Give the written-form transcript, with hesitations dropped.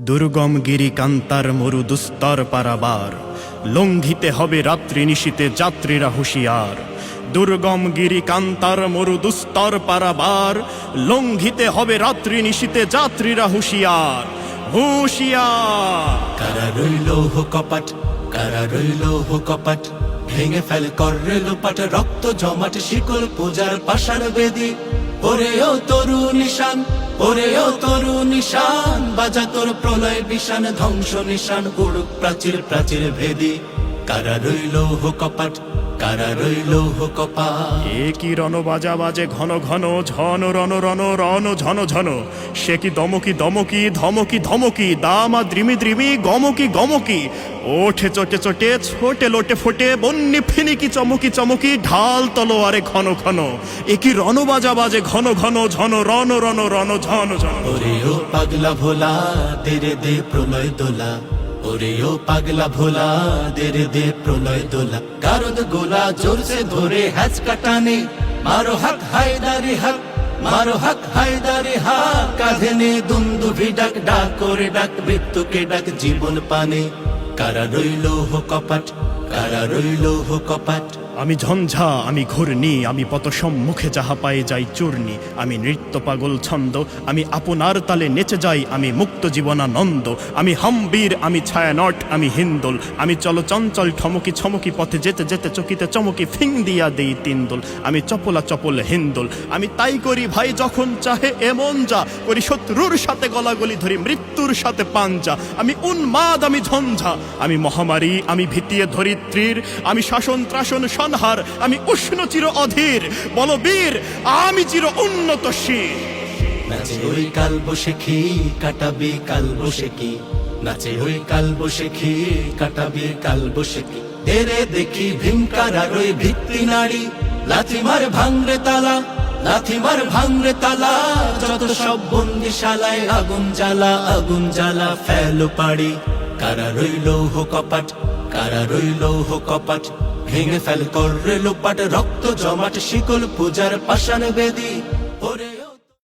দুর্গম গিরি কান্তার মরু দুস্তর পারাবার, লঙ্ঘিতে হবে রাত্রি নিশীতে যাত্রীরা হুঁশিয়ার। দুর্গম গিরি কান্তার মরু দুস্তর পারাবার, লঙ্ঘিতে হবে রাত্রি নিশীতে যাত্রীরা হুঁশিয়ার হুঁশিয়ার। কারা রইল কপাট, কারা রইল কপাট, ভেঙে ফেল করে লোপাট, রক্ত জমাট শিকল পূজার পাষাণ বেদি। ওরে ও তরু নিশান, ওরে ও তরু নিশান, বাজা তোর প্রলয় বিশান, ধ্বংস নিশান উড়ুক প্রাচীর প্রাচীর ভেদি। কারা রইল কপাট, কারা রইল কপাট। এ কি রণ বাজা বাজে ঘন ঘন, ঝন রণ রণ রণ ঝন ঝন। সে কি দমকি দমকি ধমকি ধমকি, দামা দ্রিমি দ্রিমি গমকি গমকি। ওঠে চটে চটে ছোটে লোটে ফোটে, বন্যি ফিনিকি চমকি চমকি, ঢাল তলোয়ারে ঘন ঘন। এ কি রণ বাজা বাজে ঘন ঘন, ঝন রণ রণ রণ ঝন ঝন। ওরে ও পাগলা ভোলা, দেরে দে প্রলয় দোলা। ওরে ও পাগলা ভোলা, দেরে দে প্রলয় দোলা। গারদ গোলা জোরসে ধরে হ্যাচ কাটানে, মারো হাক হায়দারি হাক, মারো হাক হায়দারি হাক। কাঁধে নে দুন্দুভি ডাক, ডাক করে ডাক মৃত্যুকে ডাক জীবন পানে। কারা রইল কপাট, কারা রইল কপাট। আমি ঝঞ্ঝা, আমি ঘূর্ণি, আমি পত সম্মুখে যাহা পায়ে যাই চূর্ণি। আমি নৃত্য পাগল ছন্দ, আমি আপনার তালে নেচে যাই, আমি মুক্ত জীবনানন্দ। আমি হাম্বীর, আমি ছায়ানট, আমি হিন্দোল। আমি চল চঞ্চল ঠমকি ছমকি, পথে যেতে যেতে চকিতে চমকি ফিং দিয়া দেই তিনদোল। আমি চপলা চপল হিন্দোল, আমি তাই করি ভাই যখন চাহে এমন যা করি। শত্রুর সাথে গলাগলি ধরি, মৃত্যুর সাথে পাঞ্জা। আমি উন্মাদ, আমি ঝঞ্ঝা, আমি মহামারী, আমি ভিতিয়ে ধরিত্রীর। আমি শাসন ত্রাসন সংহার, আমি উষ্ণ চির অধীর। বলবীর, আমি চির উন্নত শির। নাচে ওই কাল বসেখি, কাটাবি কাল বসেখি। নাচে ওই কাল বসেখি, কাটাবি কাল বসেখি। তেরে দেখি ভীমকার ওই ভিত্তি নারী, লাথিমার ভাঙরে তালা, লাথিমার ভাঙরে তালা। যত সব বন্দিশালায় আগুন জ্বালা, আগুন জ্বালা ফেলো পাড়ি। কারা রইল কপাট, কারা রইল কপাট, ভেঙে ফেল করে লোপাট, রক্ত জমাট শিকল পূজার পাষাণ বেদি।